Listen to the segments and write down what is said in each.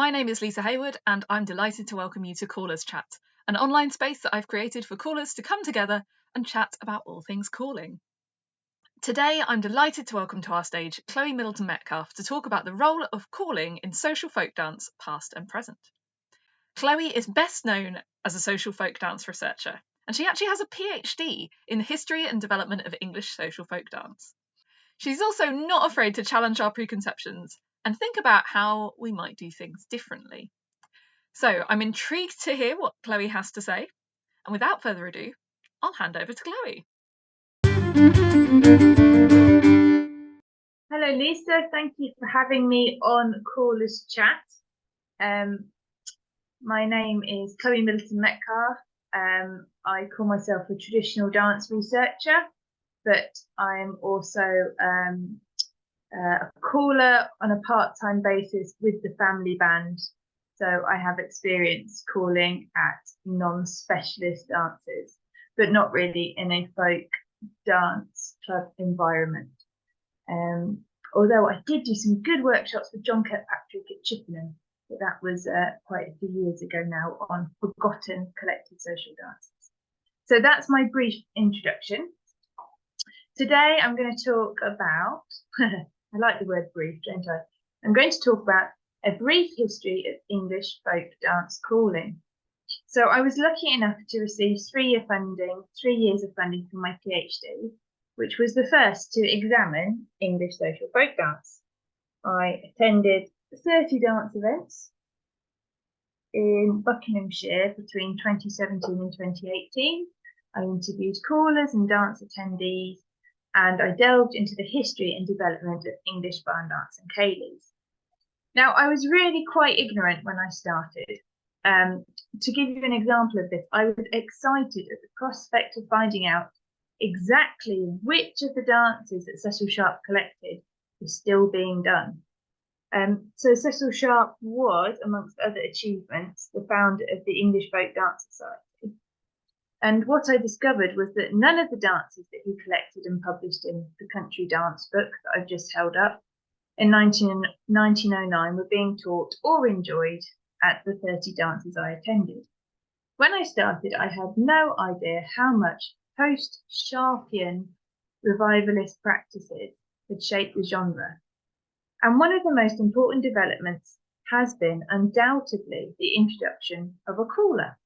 my name is Lisa Heywood, and I'm delighted to welcome you to Callers Chat, an online space that I've created for callers to come together and chat about all things calling. Today, I'm delighted to welcome to our stage Chloe Middleton-Metcalfe to talk about the role of calling in social folk dance, past and present. Chloe is best known as a social folk dance researcher, and she actually has a PhD in the history and development of English social folk dance. She's also not afraid to challenge our preconceptions and think about how we might do things differently. So I'm intrigued to hear what Chloe has to say, and without further ado, I'll hand over to Chloe. Hello Lisa, thank you for having me on Callers Chat. My name is Chloe Middleton-Metcalfe. I call myself a traditional dance researcher, but I'm also a caller on a part-time basis with the family band. So I have experience calling at non-specialist dances, but not really in a folk dance club environment. Although I did do some good workshops with John Kirkpatrick at Chippenham, but that was quite a few years ago now on forgotten collective social dances. So that's my brief introduction. Today I'm going to talk about, I like the word brief, don't I? I'm going to talk about a brief history of English folk dance calling. So I was lucky enough to receive 3 years of funding for my PhD, which was the first to examine English social folk dance. I attended 30 dance events in Buckinghamshire between 2017 and 2018. I interviewed callers and dance attendees, and I delved into the history and development of English barn dance and ceilidhs. Now, I was really quite ignorant when I started. To give you an example of this, I was excited at the prospect of finding out exactly which of the dances that Cecil Sharp collected was still being done. So Cecil Sharp was, amongst other achievements, the founder of the English Folk Dance Society. And what I discovered was that none of the dances that he collected and published in the Country Dance book that I've just held up in 1909 were being taught or enjoyed at the 30 dances I attended. When I started, I had no idea how much post-Sharpian revivalist practices had shaped the genre. And one of the most important developments has been undoubtedly the introduction of a caller.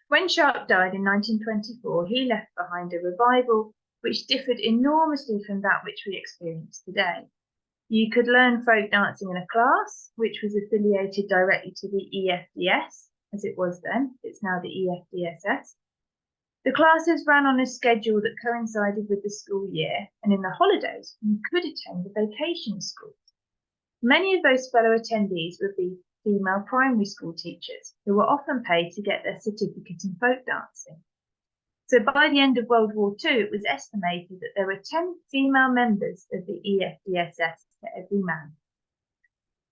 When Sharp died in 1924, he left behind a revival which differed enormously from that which we experience today. You could learn folk dancing in a class, which was affiliated directly to the EFDS, as it was then. It's now the EFDSS. The classes ran on a schedule that coincided with the school year, and in the holidays, you could attend the vacation schools. Many of those fellow attendees would be female primary school teachers who were often paid to get their certificate in folk dancing. So by the end of World War II, it was estimated that there were 10 female members of the EFDSS for every man.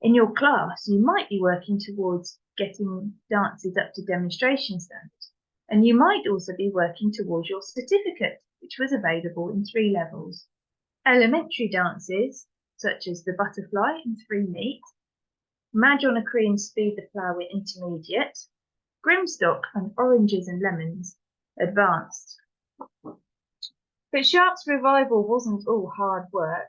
In your class, you might be working towards getting dances up to demonstration standards, and you might also be working towards your certificate, which was available in 3 levels. Elementary dances, such as the butterfly and 3 meet, Madge on a Korean speed the flower intermediate, Grimstock and oranges and lemons advanced. But Sharp's revival wasn't all hard work.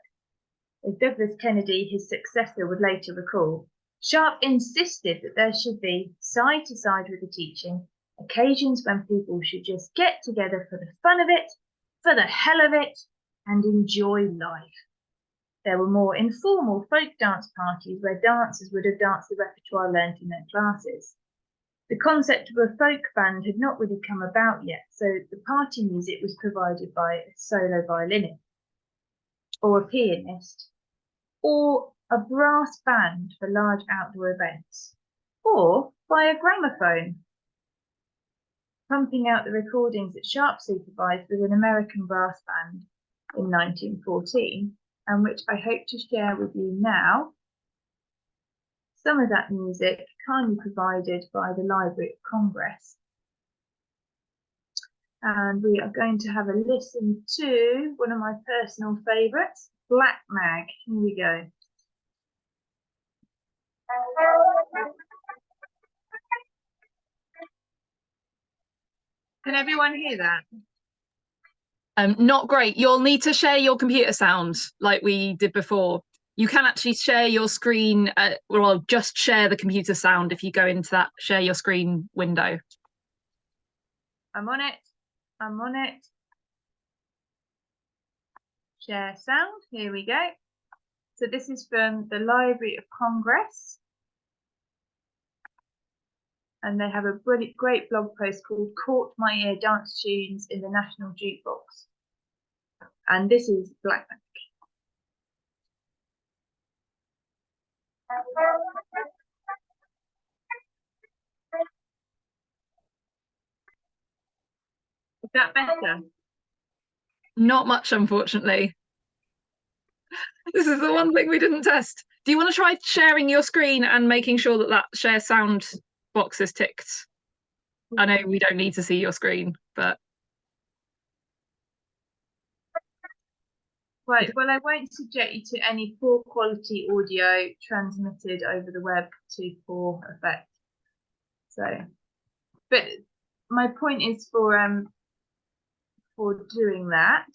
As Douglas Kennedy, his successor, would later recall, Sharp insisted that there should be, side to side with the teaching, occasions when people should just get together for the fun of it, for the hell of it, and enjoy life. There were more informal folk dance parties where dancers would have danced the repertoire learnt in their classes. The concept of a folk band had not really come about yet, so the party music was provided by a solo violinist, or a pianist, or a brass band for large outdoor events, or by a gramophone, pumping out the recordings that Sharp supervised with an American brass band in 1914, and which I hope to share with you now. Some of that music kindly provided by the Library of Congress. And we are going to have a listen to one of my personal favourites, Black Mag. Here we go. Can everyone hear that? Not great. You'll need to share your computer sound like we did before. You can actually share your screen, well, just share the computer sound if you go into that share your screen window. I'm on it. I'm on it. Share sound. Here we go. So this is from the Library of Congress. And they have a brilliant, great blog post called Caught My Ear Dance Tunes in the National Jukebox. And this is Black Magic. Is that better? Not much, unfortunately. This is the one thing we didn't test. Do you want to try sharing your screen and making sure that that share sound box is ticked? I know we don't need to see your screen, but... Right, well, I won't subject you to any poor quality audio transmitted over the web to poor effect. So, but my point is for doing that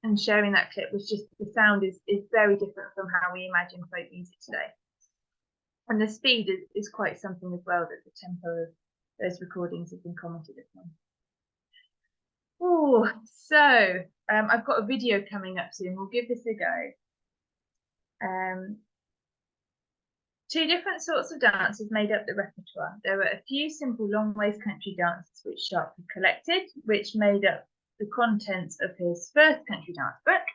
and sharing that clip was just the sound is very different from how we imagine folk music today. And the speed is quite something as well, that the tempo of those recordings have been commented upon. Oh, so I've got a video coming up soon. We'll give this a go. Two different sorts of dances made up the repertoire. There were a few simple long waist country dances which Sharp had collected, which made up the contents of his first country dance book.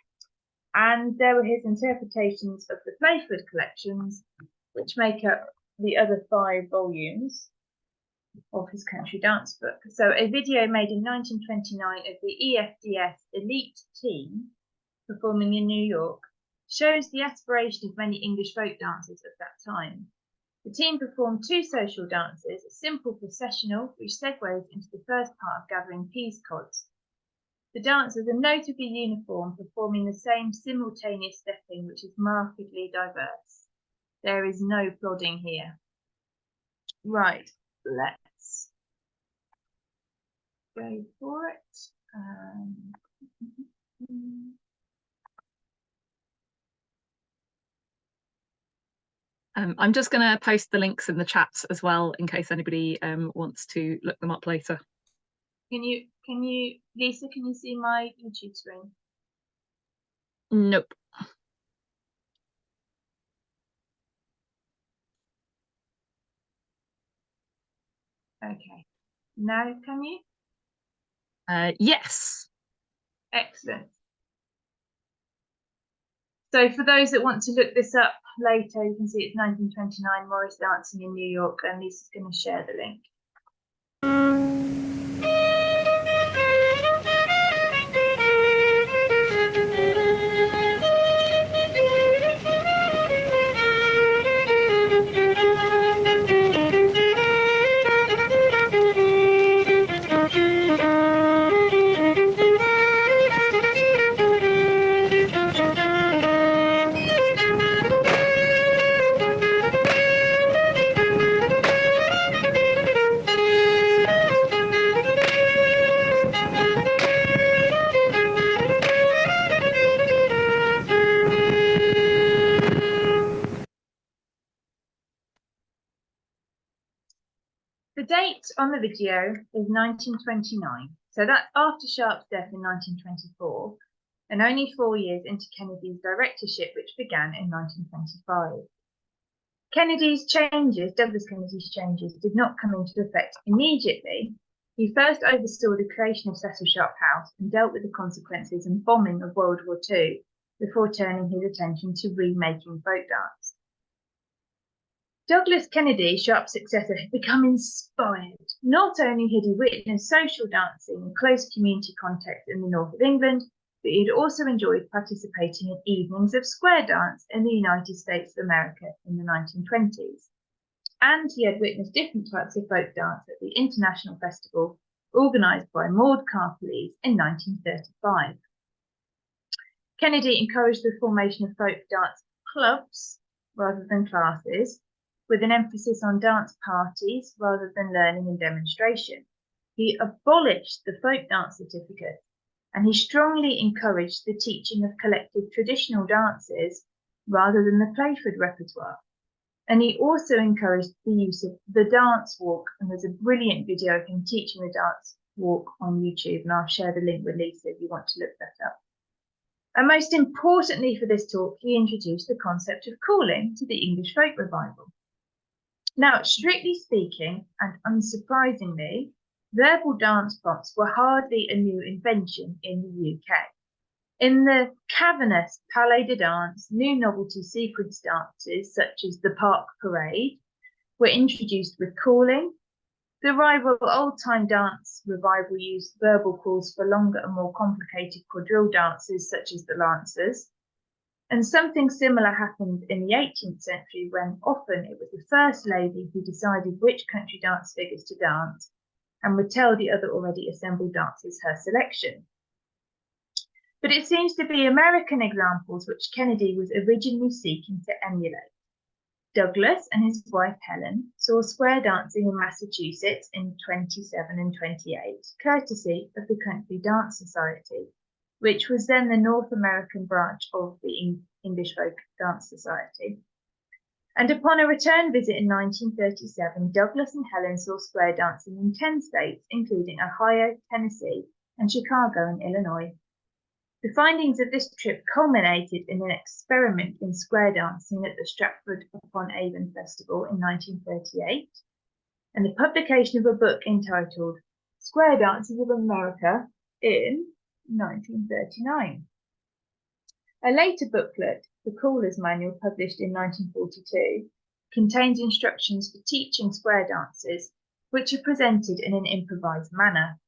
And there were his interpretations of the Playford collections, which make up the other 5 volumes of his country dance book. So a video made in 1929 of the EFDS elite team performing in New York shows the aspiration of many English folk dancers of that time. The team performed 2 social dances, a simple processional which segues into the first part of gathering peas cods. The dancers are notably uniform, performing the same simultaneous stepping which is markedly diverse. There is no plodding here. Right, let's go for it. I'm just going to post the links in the chat as well in case anybody wants to look them up later. Can you, Lisa, can you see my YouTube screen? Nope. Okay. Now can you? Yes. Excellent. So for those that want to look this up later, you can see it's 1929, Morris dancing in New York, and Lisa's going to share the link. The date on the video is 1929, so that's after Sharp's death in 1924, and only 4 years into Kennedy's directorship, which began in 1925. Douglas Kennedy's changes, did not come into effect immediately. He first oversaw the creation of Cecil Sharp House and dealt with the consequences and bombing of World War II before turning his attention to remaking folk dance. Douglas Kennedy, Sharp's successor, had become inspired. Not only had he witnessed social dancing in close community context in the north of England, but he had also enjoyed participating in evenings of square dance in the United States of America in the 1920s. And he had witnessed different types of folk dance at the International Festival organised by Maud Carpelese in 1935. Kennedy encouraged the formation of folk dance clubs rather than classes, with an emphasis on dance parties rather than learning and demonstration. He abolished the folk dance certificate, and he strongly encouraged the teaching of collective traditional dances rather than the Playford repertoire. And he also encouraged the use of the dance walk, and there's a brilliant video of him teaching the dance walk on YouTube, and I'll share the link with Lisa if you want to look that up. And most importantly for this talk, he introduced the concept of calling to the English folk revival. Now, strictly speaking, and unsurprisingly, verbal dance prompts were hardly a new invention in the UK. In the cavernous Palais de Danse, new novelty sequence dances, such as the Park Parade, were introduced with calling. The rival old-time dance revival used verbal calls for longer and more complicated quadrille dances, such as the Lancers. And something similar happened in the 18th century, when often it was the First Lady who decided which country dance figures to dance and would tell the other already assembled dancers her selection. But it seems to be American examples which Kennedy was originally seeking to emulate. Douglas and his wife Helen saw square dancing in Massachusetts in 27 and 28, courtesy of the Country Dance Society, which was then the North American branch of the English Folk Dance Society. And upon a return visit in 1937, Douglas and Helen saw square dancing in 10 states, including Ohio, Tennessee, and Chicago and Illinois. The findings of this trip culminated in an experiment in square dancing at the Stratford-upon-Avon Festival in 1938, and the publication of a book entitled Square Dances of America in 1939. A later booklet, the Caller's Manual, published in 1942, contains instructions for teaching square dances, which are presented in an improvised manner.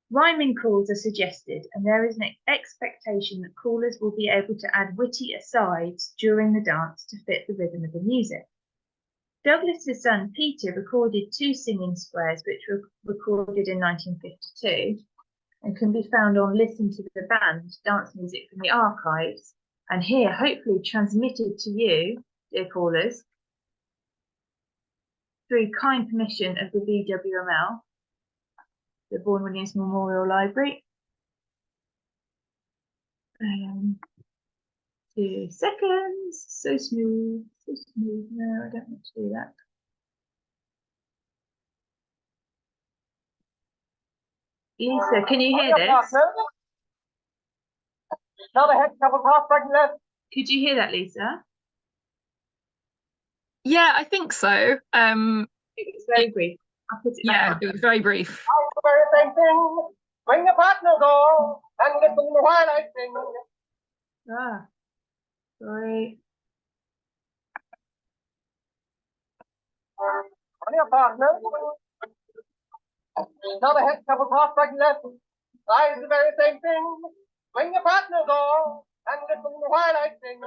Rhyming calls are suggested, and there is an expectation that callers will be able to add witty asides during the dance to fit the rhythm of the music. Douglas's son Peter recorded 2 singing squares, which were recorded in 1952 and can be found on Listen to the Band, dance music from the archives, and here hopefully transmitted to you, dear callers, through kind permission of the BWML, the Vaughan Williams Memorial Library. 2 seconds. So smooth, so smooth. No, I don't want to do that. Lisa, can you hear this? Could you hear that, Lisa? Yeah, I think so. It was very brief. I'll put it back on. It was very brief. Bring your partner go and listen while I sing. Sorry. On your partner. Now the head couples half right and left. Eyes the very same thing. Bring your partner go and listen while I sing.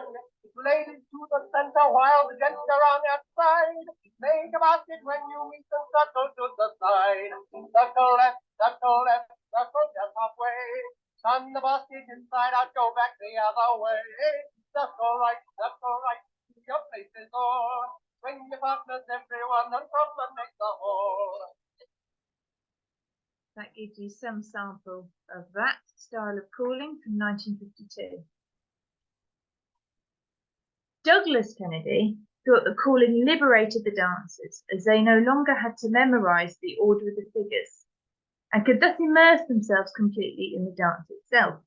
Ladies to the center while the gents are on the outside. Make a basket when you meet them, circle to the side. Circle left, circle left, circle just halfway. Turn the basket inside out, go back the other way. Circle right, your place is all. Bring your partners, everyone, and from the next hall. That gives you some sample of that style of calling from 1952. Douglas Kennedy thought that calling liberated the dancers, as they no longer had to memorize the order of the figures and could thus immerse themselves completely in the dance itself.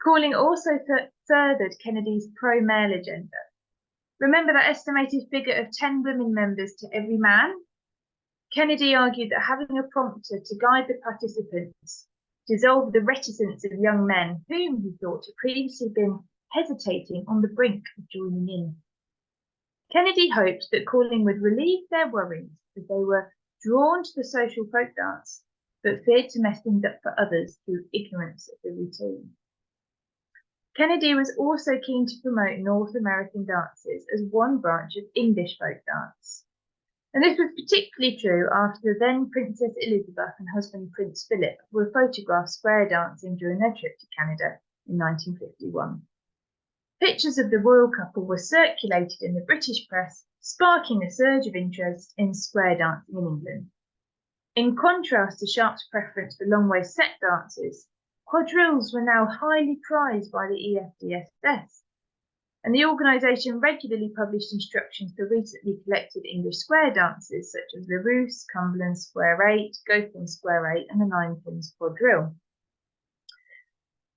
Calling also furthered Kennedy's pro-male agenda. Remember that estimated figure of 10 women members to every man? Kennedy argued that having a prompter to guide the participants dissolved the reticence of young men whom he thought had previously been hesitating on the brink of joining in. Kennedy hoped that calling would relieve their worries as they were drawn to the social folk dance, but feared to mess things up for others through ignorance of the routine. Kennedy was also keen to promote North American dances as one branch of English folk dance. And this was particularly true after then Princess Elizabeth and husband Prince Philip were photographed square dancing during their trip to Canada in 1951. Pictures of the royal couple were circulated in the British press, sparking a surge of interest in square dancing in England. In contrast to Sharp's preference for long-waist set dances, quadrilles were now highly prized by the EFDSS, and the organisation regularly published instructions for recently collected English square dances such as the Roos, Cumberland Square 8, Gotham Square 8 and the Nine Pins Quadrille.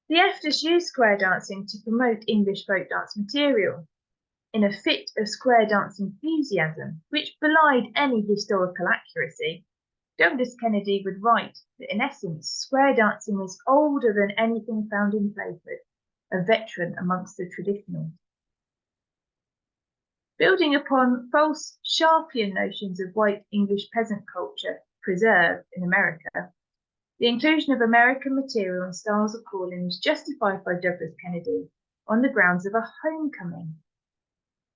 The EFDS used square dancing to promote English folk dance material in a fit of square dance enthusiasm, which belied any historical accuracy. Douglas Kennedy would write that in essence, square dancing is older than anything found in Playford, a veteran amongst the traditionals. Building upon false Sharpian notions of white English peasant culture preserved in America, the inclusion of American material and styles of calling was justified by Douglas Kennedy on the grounds of a homecoming.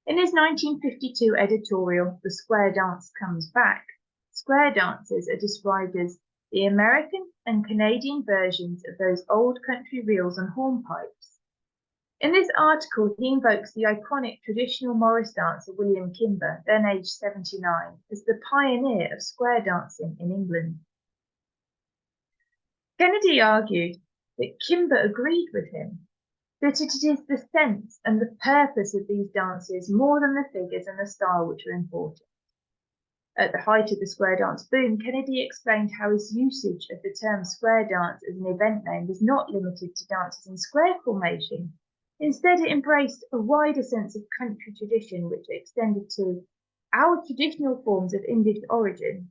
In his 1952 editorial, The Square Dance Comes Back, square dances are described as the American and Canadian versions of those old country reels and hornpipes. In this article, he invokes the iconic traditional Morris dancer William Kimber, then aged 79, as the pioneer of square dancing in England. Kennedy argued that Kimber agreed with him, that it is the sense and the purpose of these dances more than the figures and the style which are important. At the height of the square dance boom, Kennedy explained how his usage of the term square dance as an event name was not limited to dances in square formation. Instead, it embraced a wider sense of country tradition which extended to our traditional forms of English origin,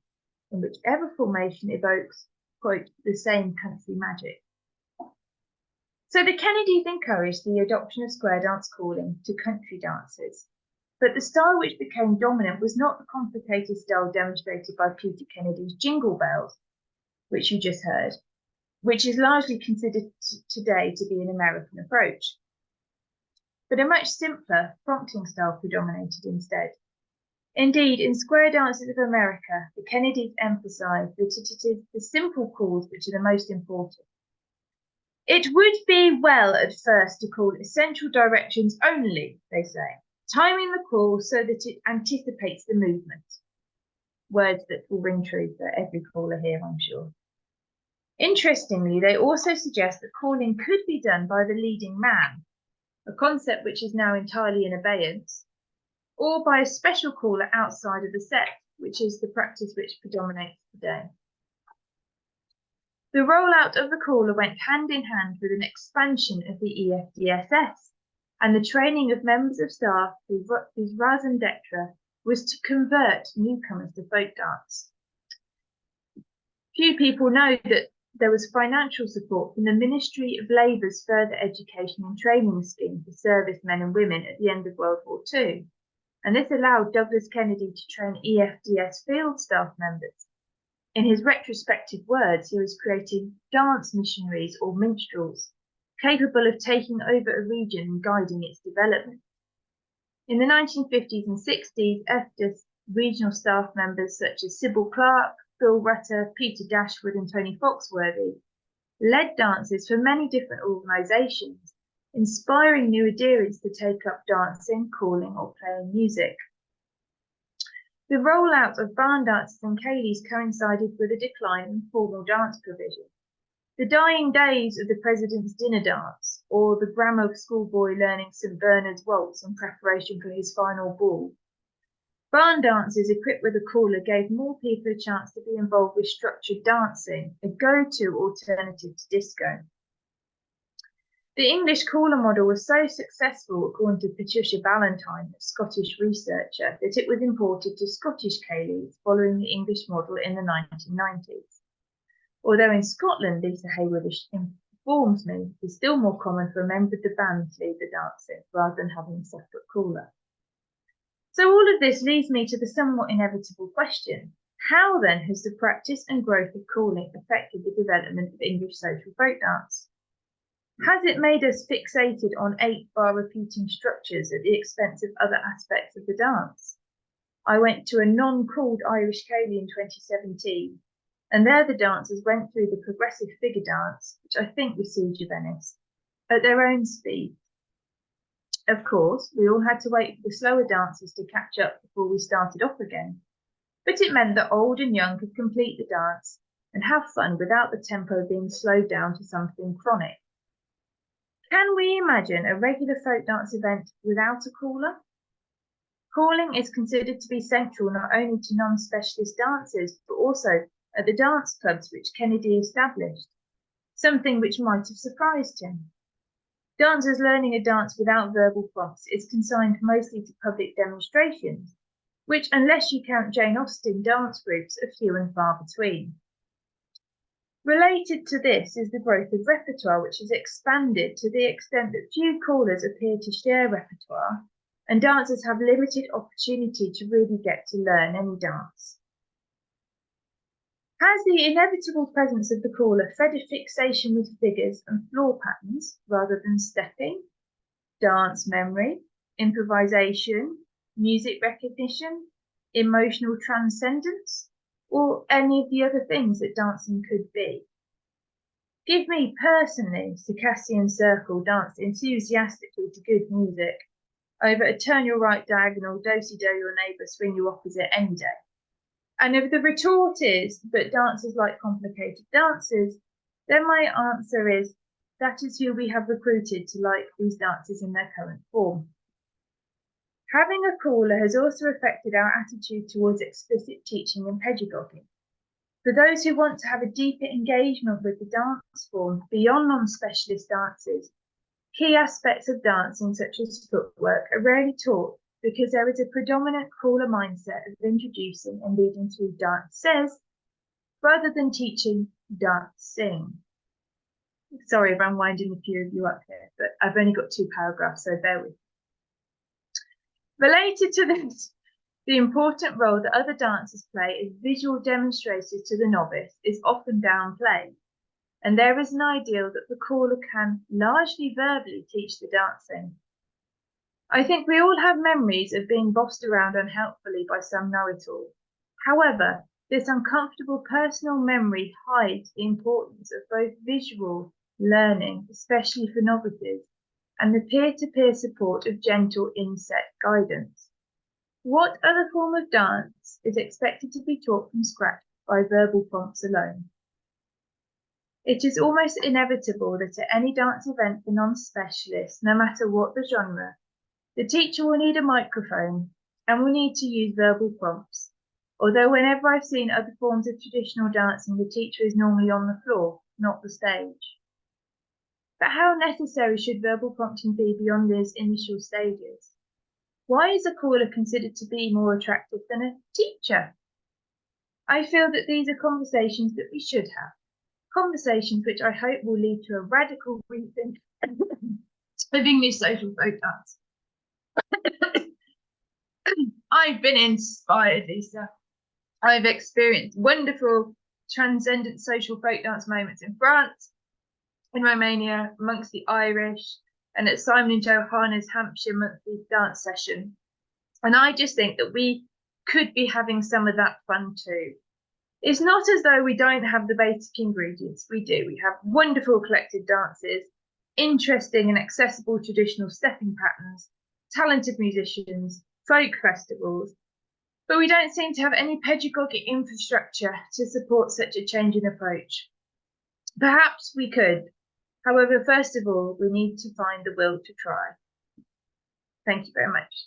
in whichever formation evokes, quote, the same country magic. So the Kennedys encouraged the adoption of square dance calling to country dances. But the style which became dominant was not the complicated style demonstrated by Peter Kennedy's Jingle Bells, which you just heard, which is largely considered today to be an American approach. But a much simpler, prompting style predominated instead. Indeed, in square dances of America, the Kennedys emphasised that it is the simple calls which are the most important. It would be well at first to call essential directions only, they say, timing the call so that it anticipates the movement. Words that will ring true for every caller here, I'm sure. Interestingly, they also suggest that calling could be done by the leading man, a concept which is now entirely in abeyance, or by a special caller outside of the set, which is the practice which predominates today. The rollout of the caller went hand in hand with an expansion of the EFDSS, and the training of members of staff whose raison d'etre was to convert newcomers to folk dance. Few people know that there was financial support from the Ministry of Labour's Further Education and Training Scheme for servicemen and women at the end of World War II, and this allowed Douglas Kennedy to train EFDS field staff members. In his retrospective words, he was creating dance missionaries or minstrels, capable of taking over a region and guiding its development. In the 1950s and 60s, EFDS regional staff members such as Sybil Clark, Phil Rutter, Peter Dashwood and Tony Foxworthy led dances for many different organisations, inspiring new adherents to take up dancing, calling or playing music. The rollout of barn dances and ceilidhs coincided with a decline in formal dance provision. The dying days of the President's Dinner Dance, or the grammar schoolboy learning St Bernard's Waltz in preparation for his final ball. Barn dances equipped with a caller gave more people a chance to be involved with structured dancing, a go-to alternative to disco. The English caller model was so successful, according to Patricia Ballantyne, a Scottish researcher, that it was imported to Scottish ceilidhs following the English model in the 1990s. Although in Scotland, Lisa Heywood informs me, it's still more common for a member of the band to lead the dancing rather than having a separate caller. So all of this leads me to the somewhat inevitable question: how then has the practice and growth of calling affected the development of English social folk dance? Has it made us fixated on 8-bar repeating structures at the expense of other aspects of the dance? I went to a non-called Irish ceilidh in 2017, and there the dancers went through the progressive figure dance, which I think was Siege of Venice, at their own speed. Of course, we all had to wait for the slower dancers to catch up before we started off again, but it meant that old and young could complete the dance and have fun without the tempo being slowed down to something chronic. Can we imagine a regular folk dance event without a caller? Calling is considered to be central not only to non-specialist dancers, but also at the dance clubs which Kennedy established, something which might have surprised him. Dancers learning a dance without verbal prompts is consigned mostly to public demonstrations, which, unless you count Jane Austen dance groups, are few and far between. Related to this is the growth of repertoire, which has expanded to the extent that few callers appear to share repertoire, and dancers have limited opportunity to really get to learn any dance. Has the inevitable presence of the caller fed a fixation with figures and floor patterns rather than stepping, dance memory, improvisation, music recognition, emotional transcendence, or any of the other things that dancing could be? Give me personally Circassian Circle danced enthusiastically to good music over a turn your right diagonal, do-si-do your neighbour, swing you opposite any day. And if the retort is, but dancers like complicated dances, then my answer is, that is who we have recruited to like these dances in their current form. Having a caller has also affected our attitude towards explicit teaching and pedagogy. For those who want to have a deeper engagement with the dance form beyond non-specialist dances, key aspects of dancing such as footwork are rarely taught because there is a predominant caller mindset of introducing and leading through dances rather than teaching dancing. Sorry if I'm winding a few of you up here, but I've only got 2 paragraphs, so bear with me. Related to this, the important role that other dancers play as visual demonstrators to the novice is often downplayed, and there is an ideal that the caller can largely verbally teach the dancing. I think we all have memories of being bossed around unhelpfully by some know-it-all. However, this uncomfortable personal memory hides the importance of both visual learning, especially for novices, and the peer-to-peer support of gentle inset guidance. What other form of dance is expected to be taught from scratch by verbal prompts alone? It is almost inevitable that at any dance event for non-specialists, no matter what the genre, the teacher will need a microphone and will need to use verbal prompts, although whenever I've seen other forms of traditional dancing, the teacher is normally on the floor, not the stage. But how necessary should verbal prompting be beyond these initial stages? Why is a caller considered to be more attractive than a teacher? I feel that these are conversations that we should have, conversations which I hope will lead to a radical rethink of English social folk dance. I've been inspired, Lisa. I've experienced wonderful transcendent social folk dance moments in France, in Romania, amongst the Irish, and at Simon and Joe Harner's Hampshire monthly dance session. And I just think that we could be having some of that fun too. It's not as though we don't have the basic ingredients. We do. We have wonderful collected dances, interesting and accessible traditional stepping patterns, talented musicians, folk festivals, but we don't seem to have any pedagogic infrastructure to support such a change in approach. Perhaps we could. However, first of all, we need to find the will to try. Thank you very much.